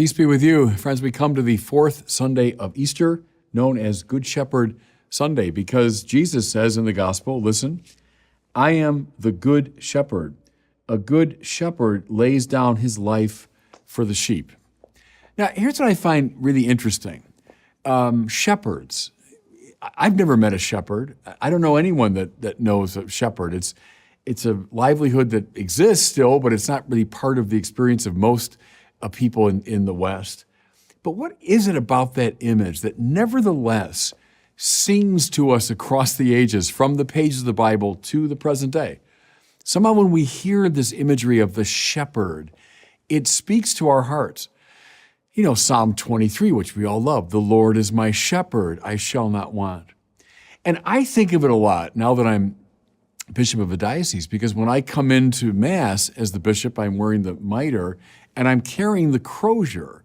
Peace be with you. Friends, we come to the fourth Sunday of Easter, known as Good Shepherd Sunday, because Jesus says in the gospel, listen, I am the good shepherd. A good shepherd lays down his life for the sheep. Now, here's what I find really interesting. Shepherds. I've never met a shepherd. I don't know anyone that knows a shepherd. It's a livelihood that exists still, but it's not really part of the experience of most people in the West. But what is it about that image that nevertheless sings to us across the ages, from the pages of the Bible to the present day? Somehow when we hear this imagery of the shepherd, it speaks to our hearts. You know, Psalm 23, which we all love, the Lord is my shepherd, I shall not want. And I think of it a lot now that I'm bishop of a diocese, because when I come into Mass as the bishop, I'm wearing the mitre and I'm carrying the crozier.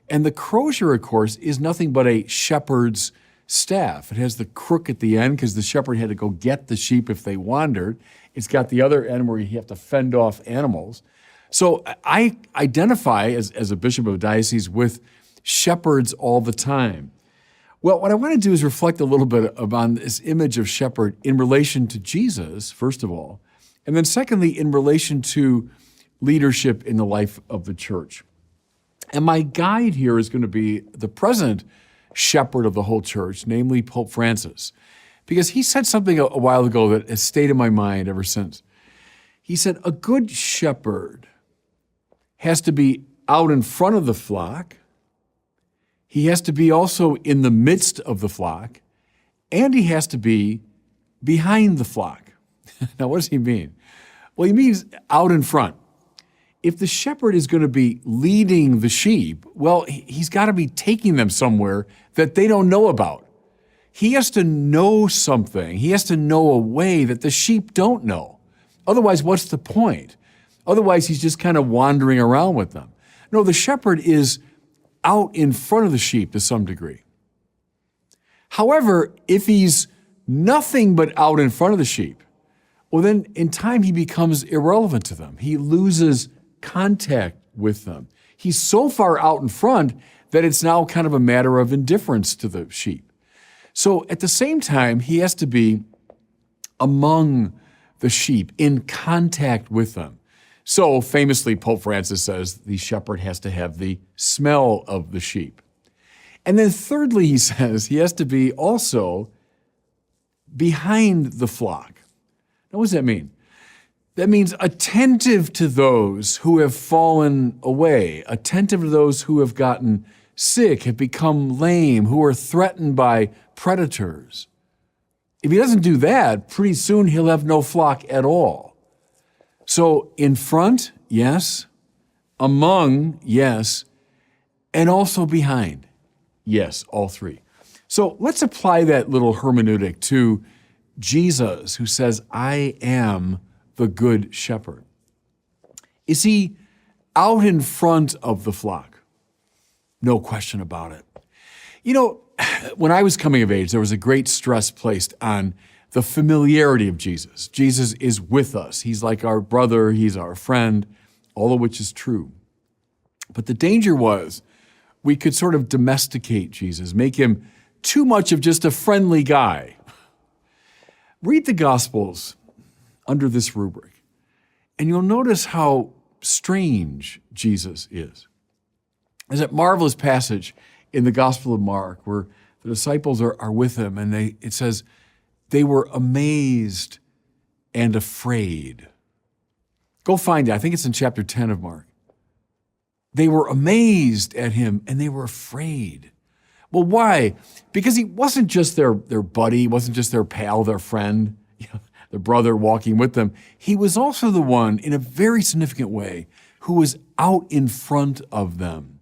And the crozier, of course, is nothing but a shepherd's staff. It has the crook at the end because the shepherd had to go get the sheep if they wandered. It's got the other end where you have to fend off animals. So I identify as a bishop of a diocese with shepherds all the time. Well, what I want to do is reflect a little bit on this image of shepherd in relation to Jesus, first of all, and then secondly, in relation to leadership in the life of the church. And my guide here is going to be the present shepherd of the whole church, namely Pope Francis, because he said something a while ago that has stayed in my mind ever since. He said, a good shepherd has to be out in front of the flock. He has to be also in the midst of the flock, and he has to be behind the flock. Now, what does he mean? Well, he means out in front. If the shepherd is going to be leading the sheep, well, he's got to be taking them somewhere that they don't know about. He has to know something. He has to know a way that the sheep don't know. Otherwise, what's the point? Otherwise, he's just kind of wandering around with them. No, the shepherd is out in front of the sheep to some degree. However, if he's nothing but out in front of the sheep, well, then in time he becomes irrelevant to them. He loses contact with them. He's so far out in front that it's now kind of a matter of indifference to the sheep. So at the same time, he has to be among the sheep, in contact with them. So famously, Pope Francis says the shepherd has to have the smell of the sheep. And then thirdly, he says he has to be also behind the flock. Now, what does that mean? That means attentive to those who have fallen away, attentive to those who have gotten sick, have become lame, who are threatened by predators. If he doesn't do that, pretty soon he'll have no flock at all. So in front, yes. Among, yes. And also behind, yes, all three. So let's apply that little hermeneutic to Jesus, who says, I am the good shepherd. Is he out in front of the flock? No question about it. You know, when I was coming of age, there was a great stress placed on the familiarity of Jesus. Jesus is with us. He's like our brother. He's our friend, all of which is true. But the danger was we could sort of domesticate Jesus, make him too much of just a friendly guy. Read the Gospels under this rubric, and you'll notice how strange Jesus is. There's that marvelous passage in the Gospel of Mark where the disciples are with him, and it says, they were amazed and afraid. Go find it. I think it's in chapter 10 of Mark. They were amazed at him, and they were afraid. Well, why? Because he wasn't just their buddy, he wasn't just their pal, their friend, the brother walking with them. He was also the one, in a very significant way, who was out in front of them,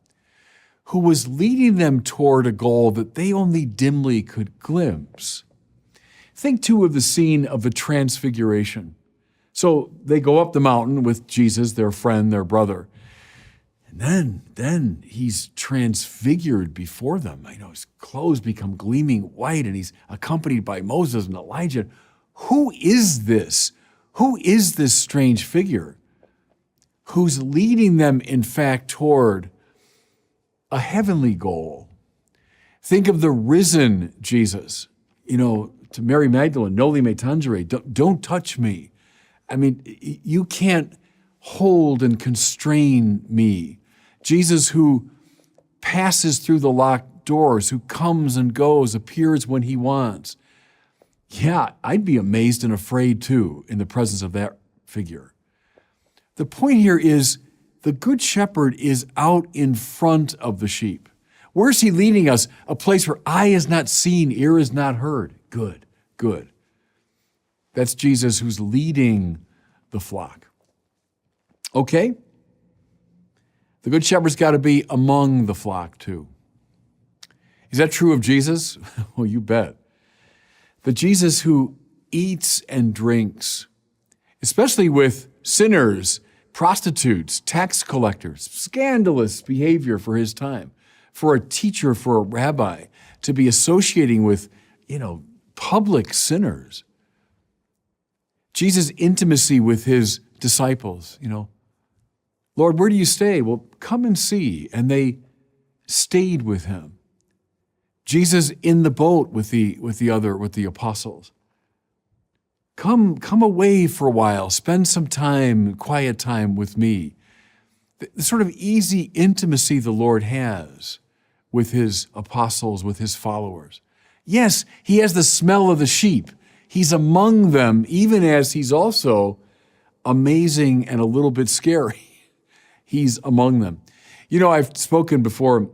who was leading them toward a goal that they only dimly could glimpse. Think, too, of the scene of the Transfiguration. So they go up the mountain with Jesus, their friend, their brother. And then he's transfigured before them. His clothes become gleaming white, and he's accompanied by Moses and Elijah. Who is this? Who is this strange figure who's leading them, in fact, toward a heavenly goal. Think of the risen Jesus, to Mary Magdalene, Noli me tangere, don't touch me. I mean, you can't hold and constrain me. Jesus who passes through the locked doors, who comes and goes, appears when he wants. Yeah, I'd be amazed and afraid too in the presence of that figure. The point here is the Good Shepherd is out in front of the sheep. Where's he leading us? A place where eye is not seen, ear is not heard. Good, good. That's Jesus who's leading the flock. Okay? The Good Shepherd's got to be among the flock too. Is that true of Jesus? Well, you bet. The Jesus who eats and drinks, especially with sinners, prostitutes, tax collectors, scandalous behavior for his time, for a teacher, for a rabbi, to be associating with, public sinners. Jesus' intimacy with his disciples, Lord, where do you stay? Well, come and see. And they stayed with him. Jesus in the boat with the apostles. Come away for a while, spend some time, quiet time with me. The sort of easy intimacy the Lord has with his apostles, with his followers. Yes, he has the smell of the sheep. He's among them, even as he's also amazing and a little bit scary. He's among them. I've spoken before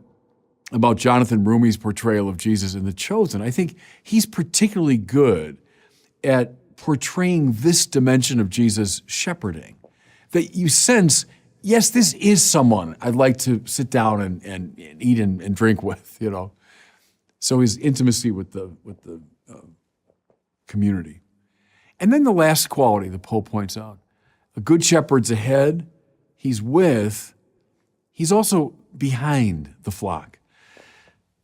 about Jonathan Rumi's portrayal of Jesus in The Chosen. I think he's particularly good at portraying this dimension of Jesus' shepherding, that you sense, yes, this is someone I'd like to sit down and eat and drink with, So his intimacy with the community. And then the last quality the Pope points out, a good shepherd's ahead, he's also behind the flock,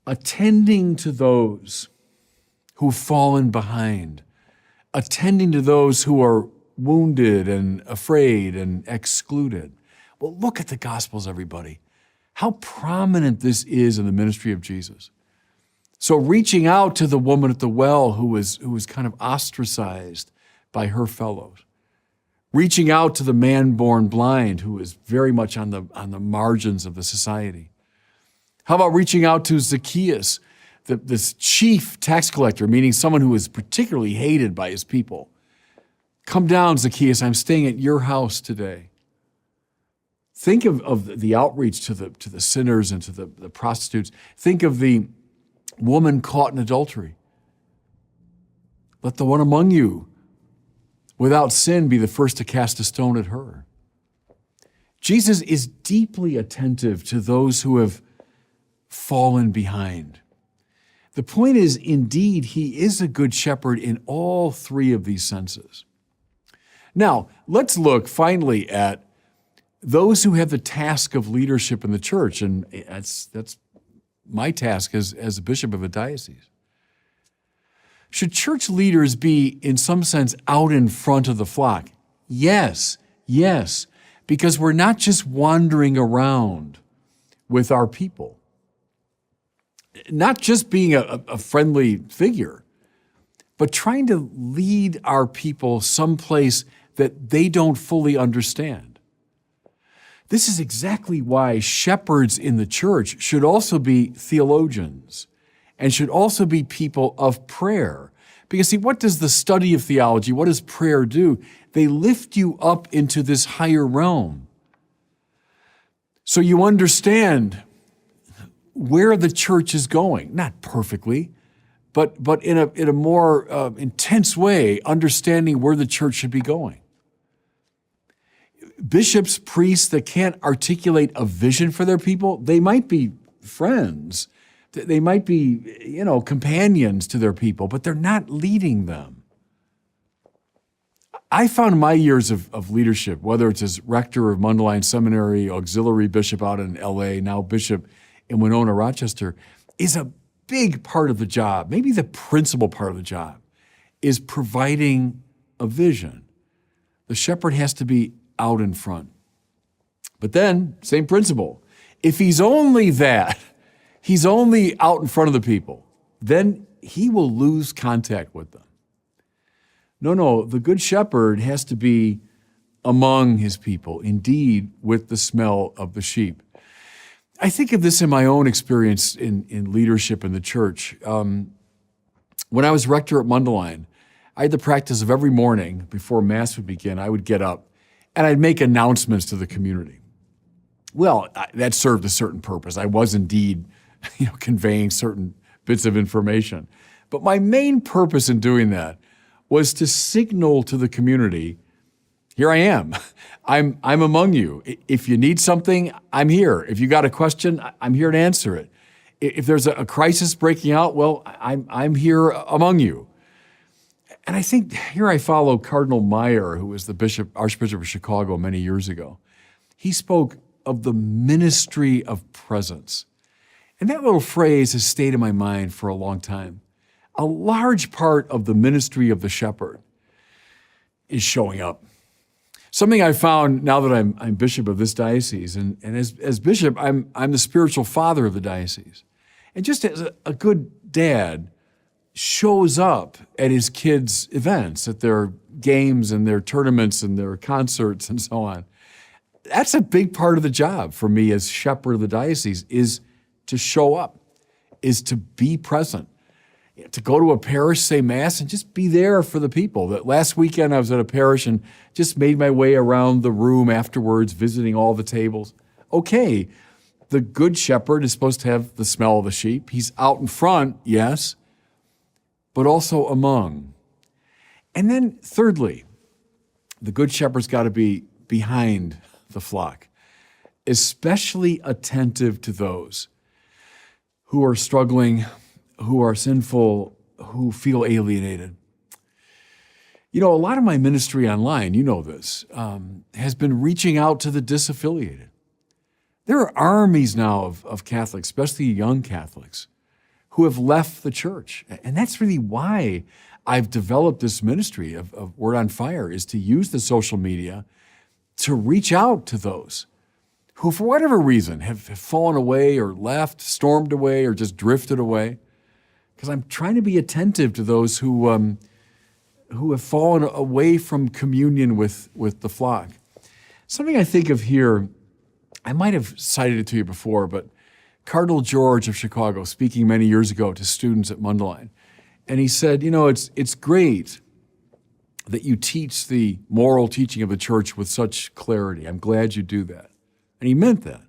attending to those who've fallen behind, attending to those who are wounded and afraid and excluded. Well, look at the Gospels, everybody. How prominent this is in the ministry of Jesus. So reaching out to the woman at the well who was kind of ostracized by her fellows. Reaching out to the man born blind who was very much on the margins of the society. How about reaching out to Zacchaeus, this chief tax collector, meaning someone who was particularly hated by his people? Come down, Zacchaeus, I'm staying at your house today. Think of the outreach to the sinners and to the prostitutes. Think of the woman caught in adultery. Let the one among you without sin be the first to cast a stone at her. Jesus is deeply attentive to those who have fallen behind. The point is, indeed, he is a good shepherd in all three of these senses. Now, let's look finally at those who have the task of leadership in the church, and that's my task as a bishop of a diocese. Should church leaders be, in some sense, out in front of the flock? Yes, because we're not just wandering around with our people, not just being a friendly figure, but trying to lead our people someplace that they don't fully understand. This is exactly why shepherds in the church should also be theologians and should also be people of prayer. Because see, what does the study of theology, what does prayer do? They lift you up into this higher realm. So you understand where the church is going, not perfectly, but in a more intense way, understanding where the church should be going. Bishops, priests that can't articulate a vision for their people, they might be friends, they might be, companions to their people, but they're not leading them. I found my years of leadership, whether it's as rector of Mundelein Seminary, auxiliary bishop out in LA, now bishop in Winona, Rochester, is a big part of the job, maybe the principal part of the job, is providing a vision. The shepherd has to be out in front. But then, same principle. If he's only that, he's only out in front of the people, then he will lose contact with them. No, the good shepherd has to be among his people, indeed, with the smell of the sheep. I think of this in my own experience in leadership in the church. When I was rector at Mundelein, I had the practice of every morning before Mass would begin, I would get up and I'd make announcements to the community. Well, that served a certain purpose. I was indeed, conveying certain bits of information. But my main purpose in doing that was to signal to the community, here I am. I'm among you. If you need something, I'm here. If you got a question, I'm here to answer it. If there's a crisis breaking out, well, I'm here among you. And I think here I follow Cardinal Meyer, who was the Archbishop of Chicago many years ago. He spoke of the ministry of presence. And that little phrase has stayed in my mind for a long time. A large part of the ministry of the shepherd is showing up. Something I found now that I'm bishop of this diocese, and as bishop, I'm the spiritual father of the diocese. And just as a good dad shows up at his kids' events, at their games and their tournaments and their concerts and so on, that's a big part of the job for me as shepherd of the diocese, is to show up, is to be present, to go to a parish, say Mass, and just be there for the people. That last weekend I was at a parish and just made my way around the room afterwards, visiting all the tables. Okay, the good shepherd is supposed to have the smell of the sheep. He's out in front, yes, but also among. And then thirdly, the good shepherd's got to be behind the flock, especially attentive to those who are struggling, who are sinful, who feel alienated. A lot of my ministry online, this, has been reaching out to the disaffiliated. There are armies now of Catholics, especially young Catholics, who have left the church. And that's really why I've developed this ministry of Word on Fire, is to use the social media to reach out to those who, for whatever reason, have fallen away or left, stormed away, or just drifted away. Because I'm trying to be attentive to those who have fallen away from communion with the flock. Something I think of here, I might have cited it to you before, but Cardinal George of Chicago, speaking many years ago to students at Mundelein, and he said, it's great that you teach the moral teaching of the church with such clarity. I'm glad you do that. And he meant that.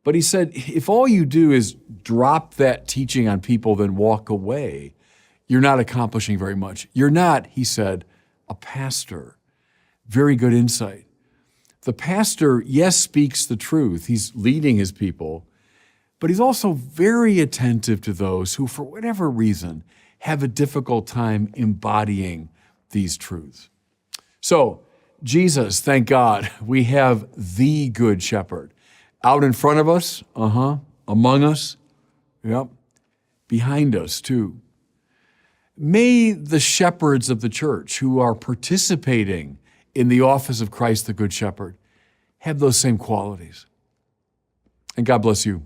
But he said, if all you do is drop that teaching on people, then walk away, you're not accomplishing very much. You're not, he said, a pastor. Very good insight. The pastor, yes, speaks the truth. He's leading his people, but he's also very attentive to those who, for whatever reason, have a difficult time embodying these truths. So, Jesus, thank God, we have the Good Shepherd. Out in front of us, among us, yep, behind us too. May the shepherds of the church who are participating in the office of Christ the Good Shepherd have those same qualities. And God bless you.